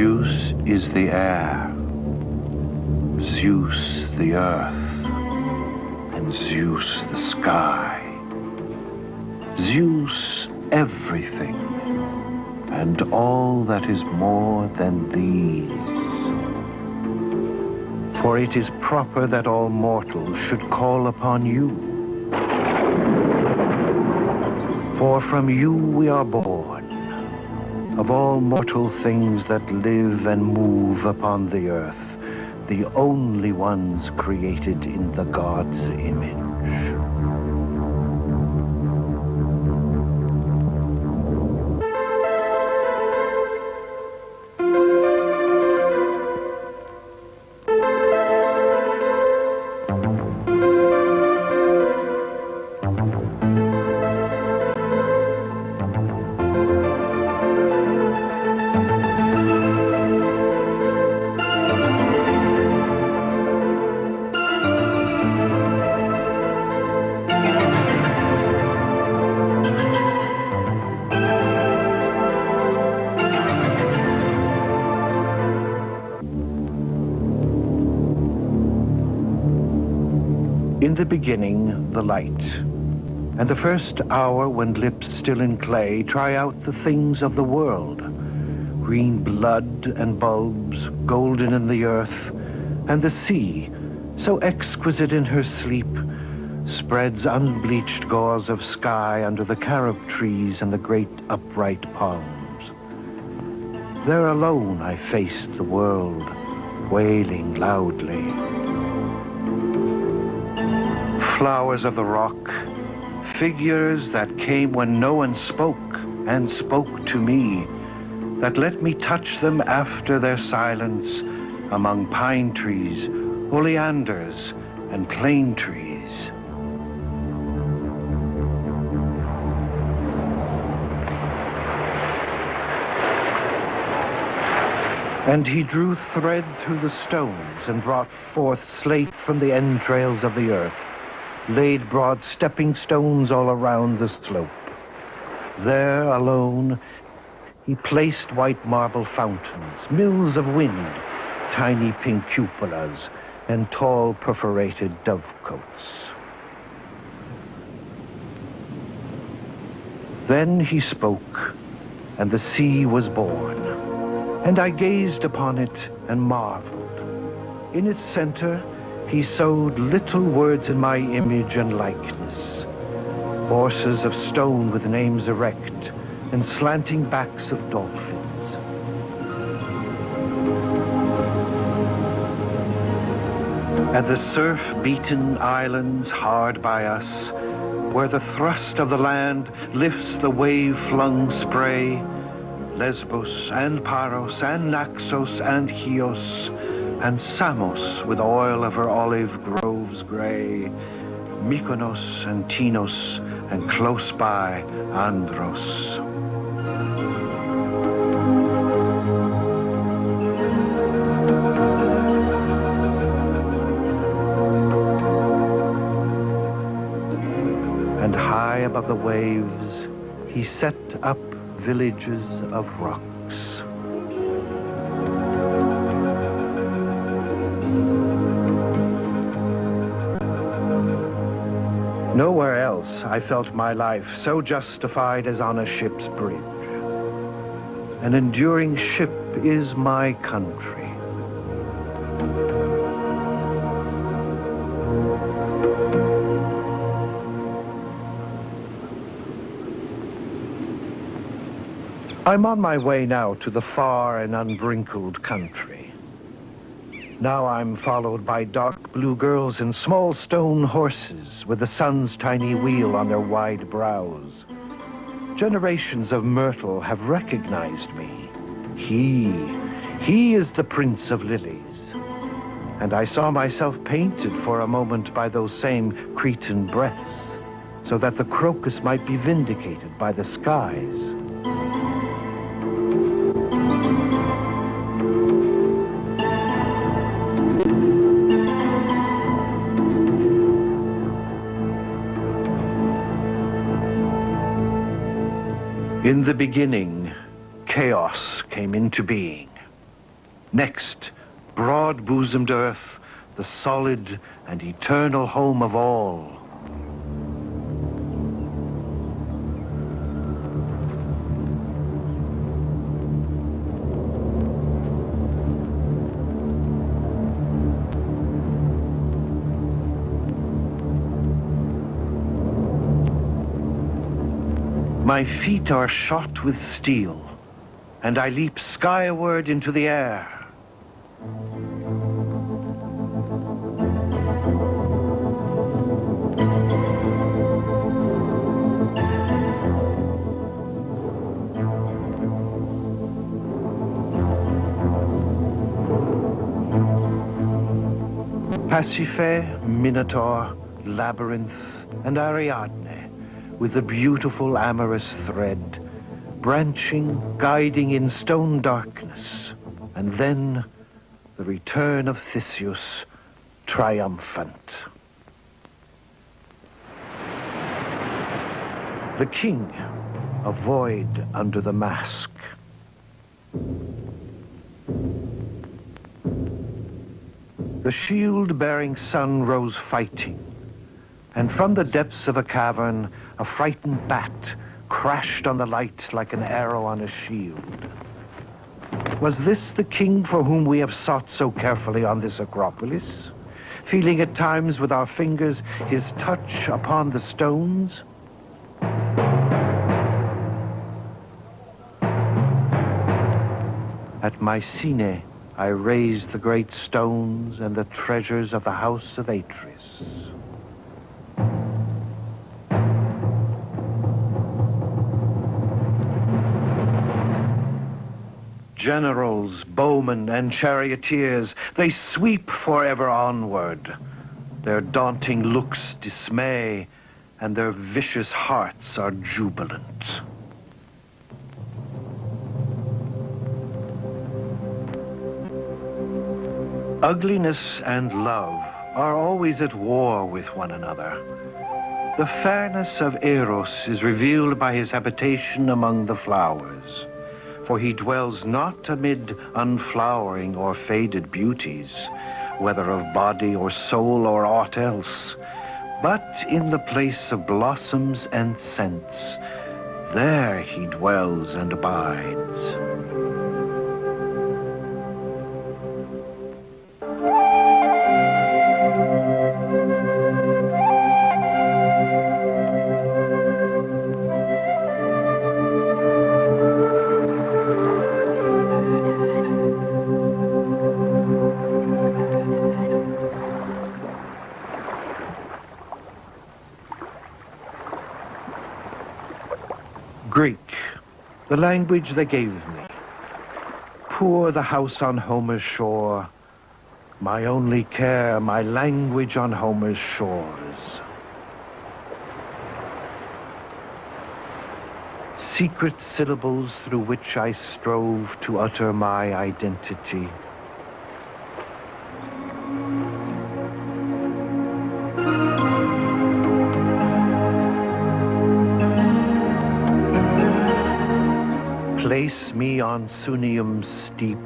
Zeus is the air, Zeus the earth, and Zeus the sky. Zeus everything, and all that is more than these. For it is proper that all mortals should call upon you. For from you we are born, of all mortal things that live and move upon the earth, the only ones created in the God's image. In the beginning, the light, and the first hour when lips still in clay try out the things of the world, green blood and bulbs, golden in the earth, and the sea, so exquisite in her sleep, spreads unbleached gauze of sky under the carob trees and the great upright palms. There alone I faced the world, wailing loudly. Flowers of the rock, figures that came when no one spoke and spoke to me, that let me touch them after their silence among pine trees, oleanders, and plane trees. And he drew thread through the stones and brought forth slate from the entrails of the earth, laid broad stepping stones all around the slope. There alone he placed white marble fountains, mills of wind, tiny pink cupolas, and tall perforated dovecotes. Then he spoke, and the sea was born, and I gazed upon it and marveled. In its center he sewed little words in my image and likeness, horses of stone with names erect, and slanting backs of dolphins. And the surf-beaten islands hard by us, where the thrust of the land lifts the wave-flung spray, Lesbos and Paros and Naxos and Chios, and Samos with oil of her olive groves gray, Mykonos and Tinos, and close by Andros. And high above the waves, he set up villages of rocks. Nowhere else I felt my life so justified as on a ship's bridge. An enduring ship is my country. I'm on my way now to the far and unwrinkled country. Now I'm followed by dark blue girls and small stone horses with the sun's tiny wheel on their wide brows. Generations of myrtle have recognized me. He is the Prince of Lilies. And I saw myself painted for a moment by those same Cretan breaths, so that the crocus might be vindicated by the skies. In the beginning, chaos came into being. Next, broad-bosomed earth, the solid and eternal home of all. My feet are shot with steel, and I leap skyward into the air. Pasiphae, Minotaur, Labyrinth, and Ariadne, with the beautiful amorous thread, branching, guiding in stone darkness, and then the return of Theseus, triumphant. The king, a void under the mask. The shield-bearing sun rose fighting, and from the depths of a cavern, a frightened bat crashed on the light like an arrow on a shield. Was this the king for whom we have sought so carefully on this Acropolis, feeling at times with our fingers his touch upon the stones? At Mycenae, I raised the great stones and the treasures of the house of Atreus. Generals, bowmen, and charioteers, they sweep forever onward. Their daunting looks dismay, and their vicious hearts are jubilant. Ugliness and love are always at war with one another. The fairness of Eros is revealed by his habitation among the flowers, for he dwells not amid unflowering or faded beauties, whether of body or soul or aught else, but in the place of blossoms and scents. There he dwells and abides. Greek, the language they gave me. Poor the house on Homer's shore, my only care, my language on Homer's shores. Secret syllables through which I strove to utter my identity. Place me on Sunium's steep,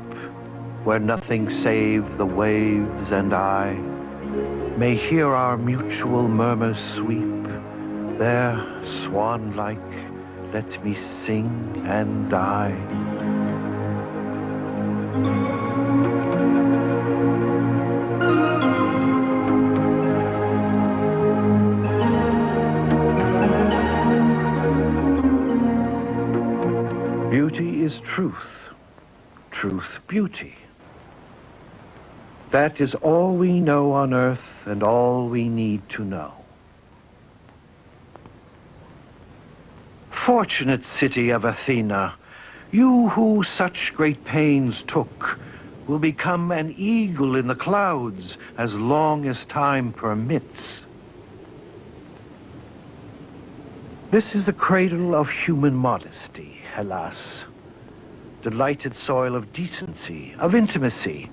where nothing save the waves and I may hear our mutual murmurs sweep. There, swan-like, let me sing and die. Beauty is truth, truth beauty. That is all we know on earth and all we need to know. Fortunate city of Athena, you who such great pains took will become an eagle in the clouds as long as time permits. This is the cradle of human modesty, Hellas, delighted soil of decency, of intimacy,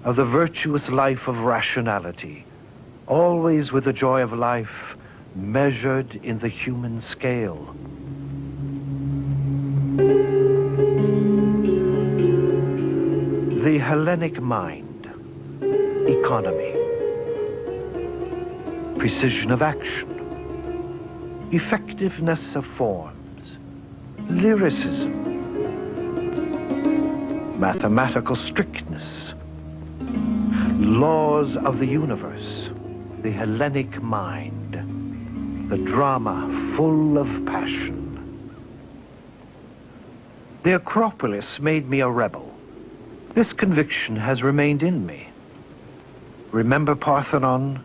of the virtuous life of rationality, always with the joy of life measured in the human scale. The Hellenic mind, economy, precision of action, effectiveness of forms, lyricism, mathematical strictness, laws of the universe, the Hellenic mind, the drama full of passion. The Acropolis made me a rebel. This conviction has remained in me. Remember Parthenon?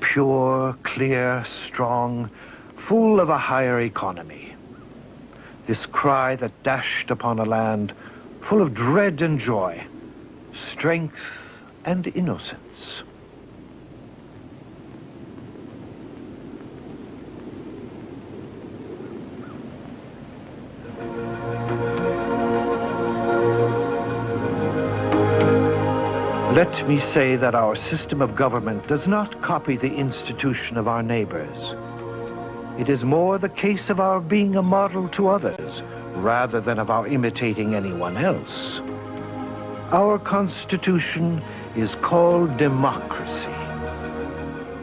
Pure, clear, strong, full of a higher economy. This cry that dashed upon a land full of dread and joy, strength and innocence. Let me say that our system of government does not copy the institution of our neighbors. It is more the case of our being a model to others, rather than of our imitating anyone else. Our Constitution is called democracy,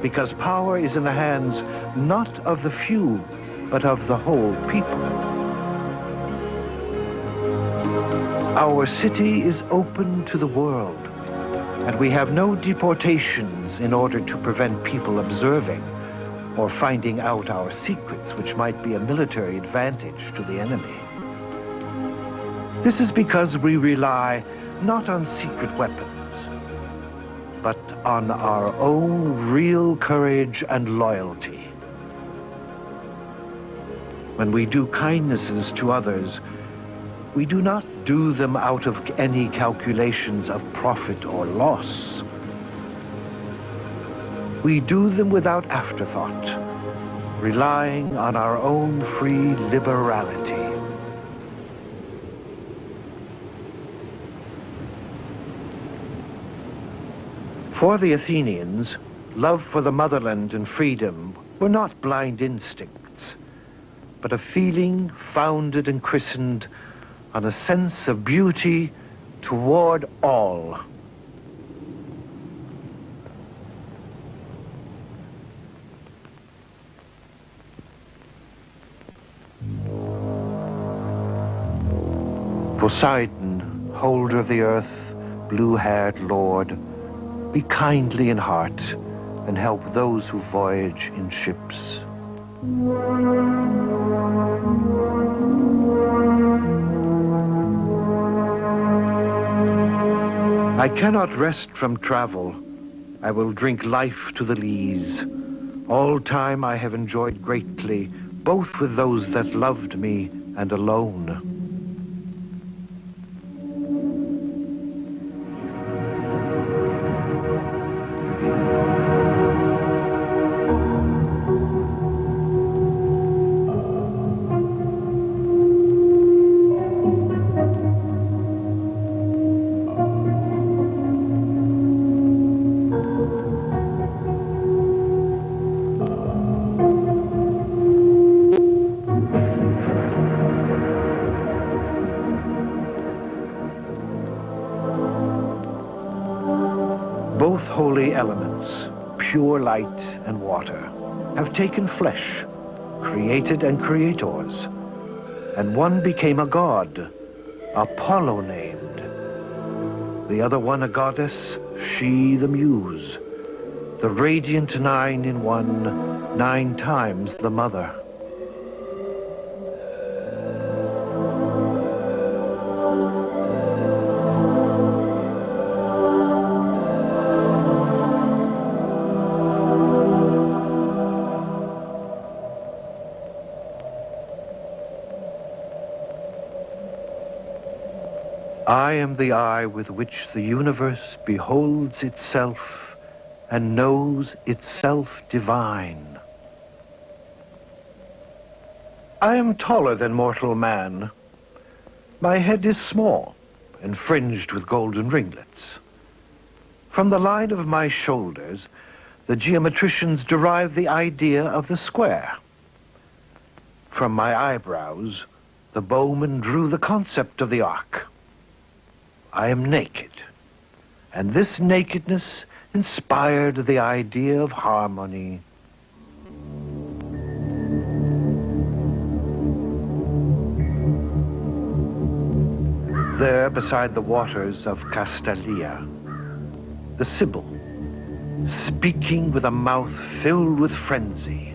because power is in the hands not of the few, but of the whole people. Our city is open to the world, and we have no deportations in order to prevent people observing or finding out our secrets, which might be a military advantage to the enemy. This is because we rely not on secret weapons, but on our own real courage and loyalty. When we do kindnesses to others, we do not do them out of any calculations of profit or loss. We do them without afterthought, relying on our own free liberality. For the Athenians, love for the motherland and freedom were not blind instincts, but a feeling founded and christened on a sense of beauty toward all. Poseidon, holder of the earth, blue-haired lord, be kindly in heart and help those who voyage in ships. I cannot rest from travel. I will drink life to the lees. All time I have enjoyed greatly, both with those that loved me and alone. Both holy elements, pure light and water, have taken flesh, created and creators, and one became a god, Apollo named. The other one a goddess, she the muse, the radiant nine in one, 9 times the mother. I am the eye with which the universe beholds itself and knows itself divine. I am taller than mortal man. My head is small and fringed with golden ringlets. From the line of my shoulders, the geometricians derive the idea of the square. From my eyebrows, the bowman drew the concept of the arc. I am naked, and this nakedness inspired the idea of harmony. There, beside the waters of Castalia, the Sibyl, speaking with a mouth filled with frenzy,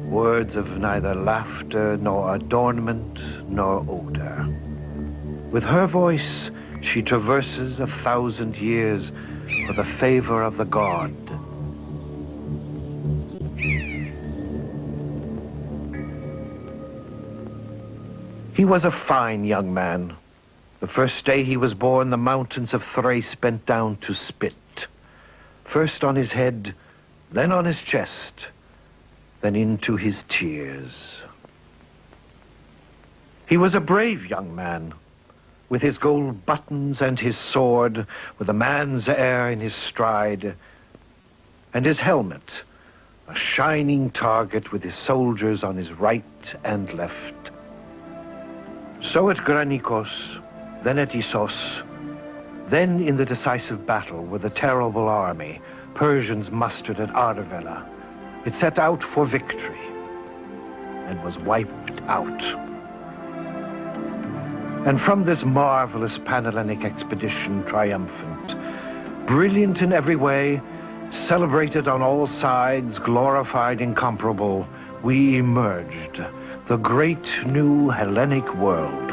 words of neither laughter nor adornment nor odor. With her voice, she traverses 1,000 years for the favor of the god. He was a fine young man. The first day he was born, the mountains of Thrace bent down to spit. First on his head, then on his chest, then into his tears. He was a brave young man, with his gold buttons and his sword, with a man's air in his stride, and his helmet, a shining target with his soldiers on his right and left. So at Granikos, then at Issos, then in the decisive battle with the terrible army Persians mustered at Arvela, it set out for victory and was wiped out. And from this marvelous Panhellenic expedition, triumphant, brilliant in every way, celebrated on all sides, glorified, incomparable, we emerged, the great new Hellenic world.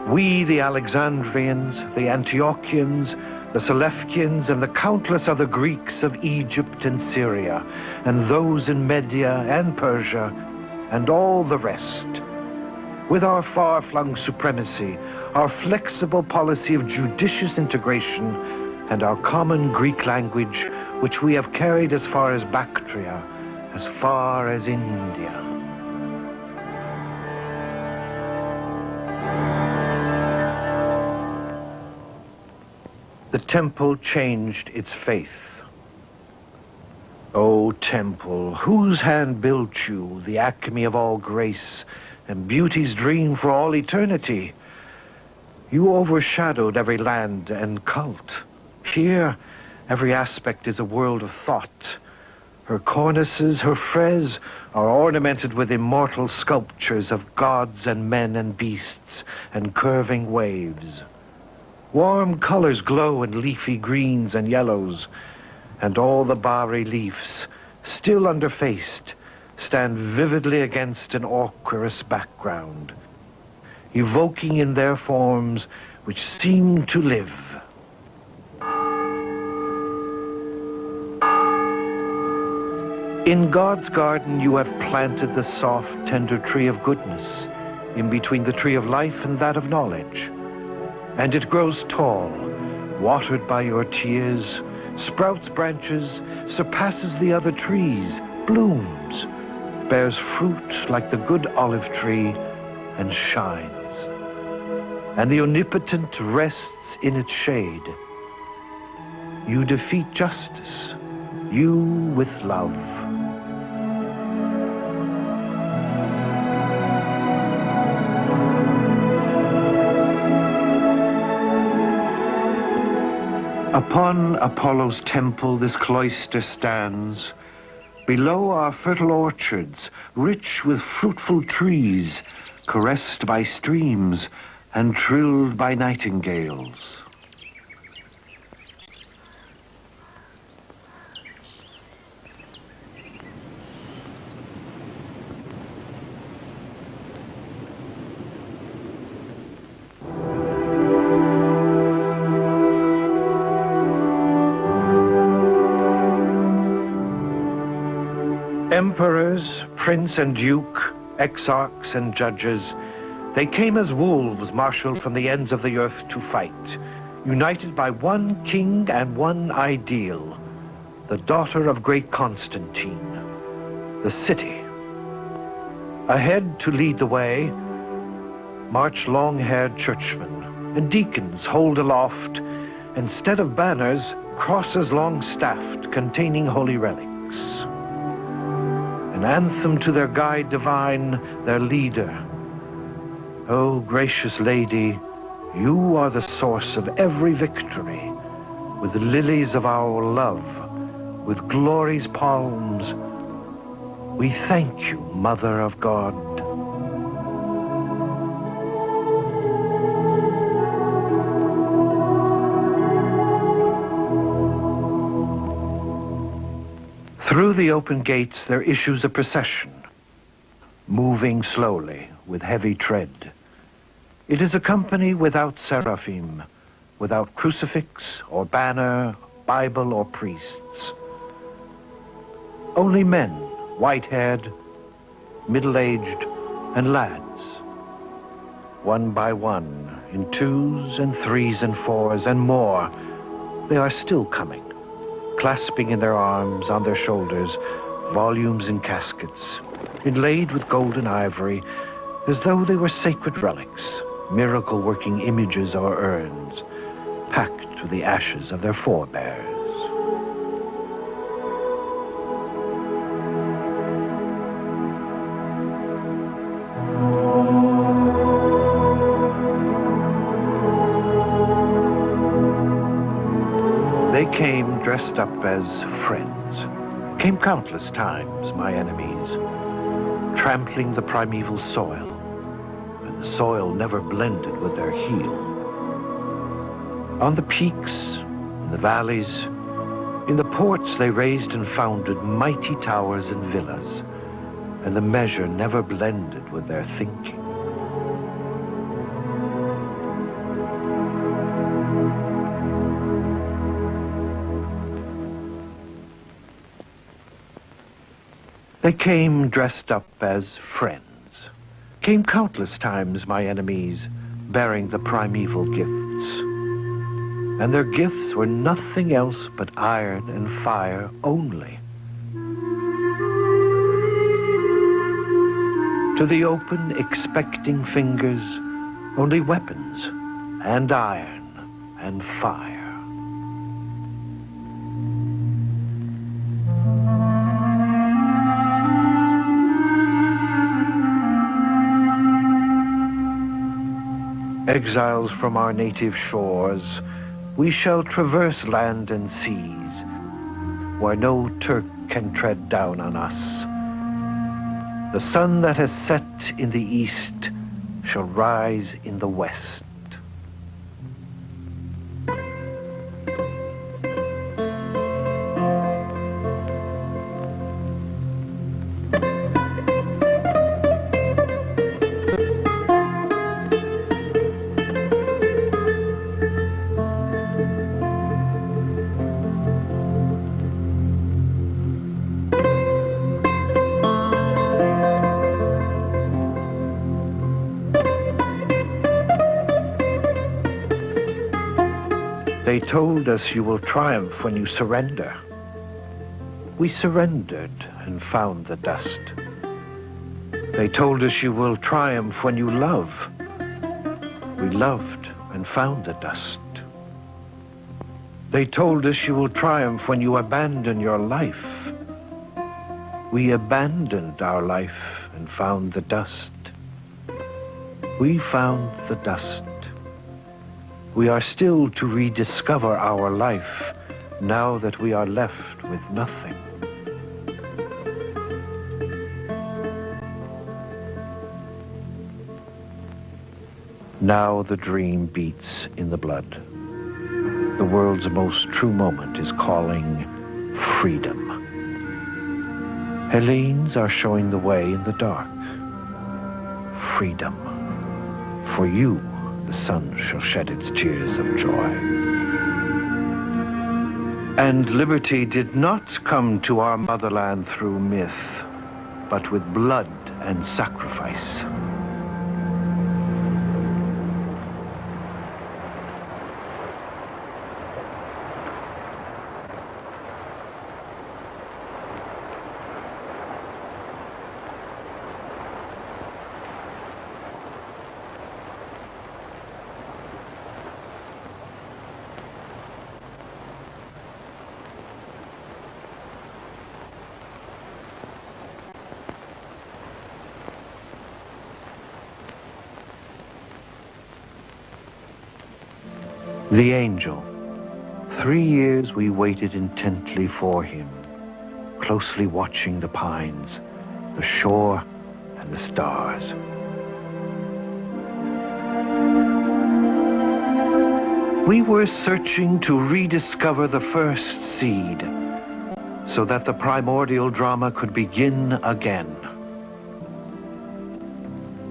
We, the Alexandrians, the Antiochians, the Seleucians, and the countless other Greeks of Egypt and Syria, and those in Media and Persia, and all the rest, with our far-flung supremacy, our flexible policy of judicious integration, and our common Greek language, which we have carried as far as Bactria, as far as India. The temple changed its faith. O temple, whose hand built you, the acme of all grace, and beauty's dream for all eternity? You overshadowed every land and cult. Here, every aspect is a world of thought. Her cornices, her frieze, are ornamented with immortal sculptures of gods and men and beasts, and curving waves. Warm colors glow in leafy greens and yellows, and all the bas-reliefs, still underfaced, stand vividly against an ochreous background, evoking in their forms which seem to live. In God's garden you have planted the soft, tender tree of goodness, in between the tree of life and that of knowledge. And it grows tall, watered by your tears, sprouts branches, surpasses the other trees, blooms, bears fruit like the good olive tree, and shines. And the Omnipotent rests in its shade. You defeat justice, you with love. Upon Apollo's temple this cloister stands. Below are fertile orchards, rich with fruitful trees, caressed by streams and trilled by nightingales. Emperors, prince and duke, exarchs and judges, they came as wolves marshaled from the ends of the earth to fight, united by one king and one ideal, the daughter of great Constantine, the city. Ahead to lead the way march long-haired churchmen, and deacons hold aloft, instead of banners, crosses long-staffed containing holy relics. An anthem to their guide divine, their leader. O gracious lady, You are the source of every victory, with the lilies of our love, with glory's palms. We thank you, Mother of God. Through the open gates there issues a procession, moving slowly with heavy tread. It is a company without seraphim, without crucifix or banner, Bible or priests. Only men, white-haired, middle-aged, and lads. One by one, in twos and threes and fours and more, they are still coming, clasping in their arms, on their shoulders, volumes in caskets, inlaid with golden ivory, as though they were sacred relics, miracle-working images or urns, packed with the ashes of their forebears. They came dressed up as friends, came countless times, my enemies, trampling the primeval soil, and the soil never blended with their heel. On the peaks, in the valleys, in the ports they raised and founded mighty towers and villas, and the measure never blended with their thinking. They came dressed up as friends, came countless times, my enemies, bearing the primeval gifts. And their gifts were nothing else but iron and fire only. To the open, expecting fingers, only weapons and iron and fire. Exiles from our native shores, we shall traverse land and seas, where no Turk can tread down on us. The sun that has set in the east shall rise in the west. They told us you will triumph when you surrender. We surrendered and found the dust. They told us you will triumph when you love. We loved and found the dust. They told us you will triumph when you abandon your life. We abandoned our life and found the dust. We found the dust. We are still to rediscover our life now that we are left with nothing. Now the dream beats in the blood. The world's most true moment is calling freedom. Hellenes are showing the way in the dark. Freedom. For you, the sun shall shed its tears of joy. And liberty did not come to our motherland through myth, but with blood and sacrifice. The angel. 3 years we waited intently for him, closely watching the pines, the shore, and the stars. We were searching to rediscover the first seed, so that the primordial drama could begin again.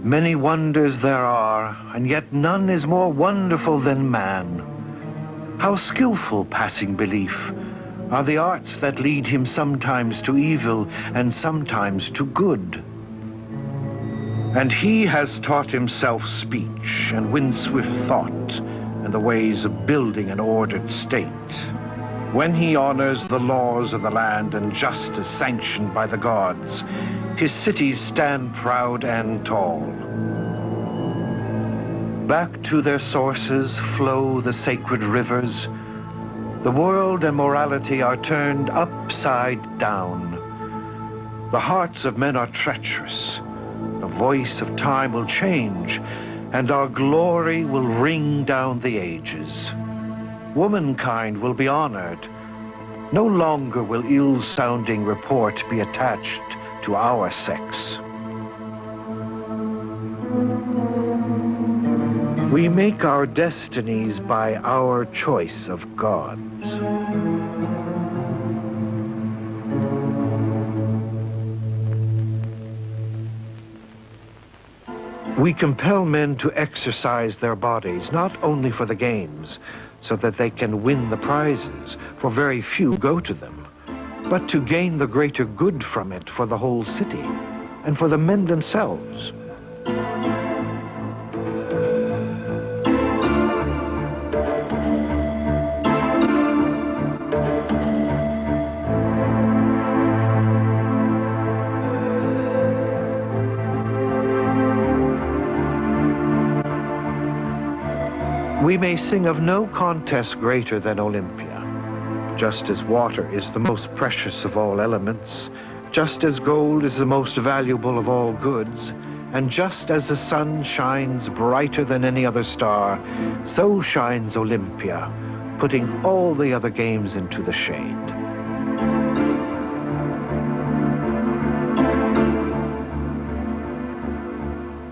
Many wonders there are, and yet none is more wonderful than man. How skillful, passing belief, are the arts that lead him sometimes to evil and sometimes to good. And he has taught himself speech and wind-swift thought and the ways of building an ordered state. When he honors the laws of the land and justice sanctioned by the gods, his cities stand proud and tall. Back to their sources flow the sacred rivers. The world and morality are turned upside down. The hearts of men are treacherous. The voice of time will change, and our glory will ring down the ages. Womankind will be honored. No longer will ill-sounding report be attached to our sex. We make our destinies by our choice of gods. We compel men to exercise their bodies, not only for the games, so that they can win the prizes, for very few go to them, but to gain the greater good from it for the whole city, and for the men themselves. We may sing of no contest greater than Olympia, just as water is the most precious of all elements, just as gold is the most valuable of all goods, and just as the sun shines brighter than any other star, so shines Olympia, putting all the other games into the shade.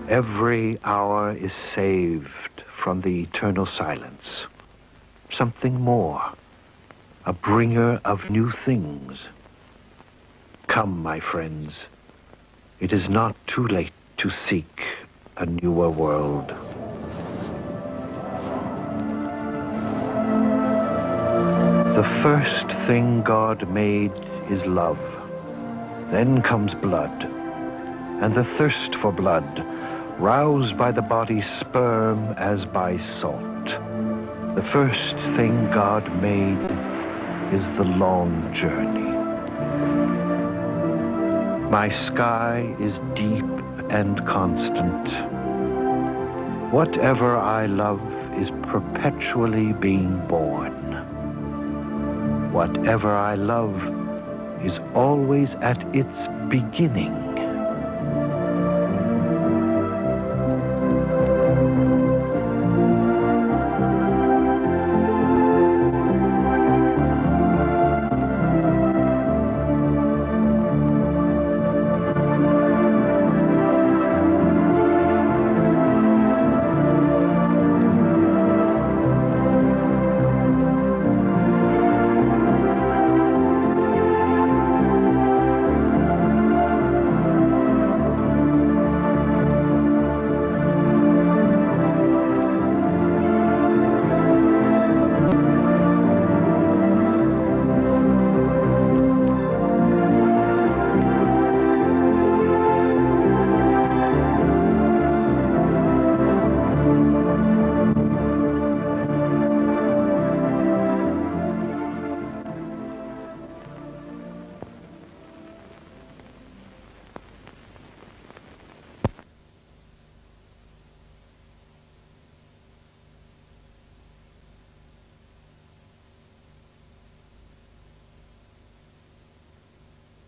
Every hour is saved from the eternal silence. Something more, a bringer of new things. Come, my friends, it is not too late to seek a newer world. The first thing God made is love. Then comes blood, and the thirst for blood, roused by the body's sperm as by salt. The first thing God made is the long journey. My sky is deep and constant. Whatever I love is perpetually being born. Whatever I love is always at its beginning.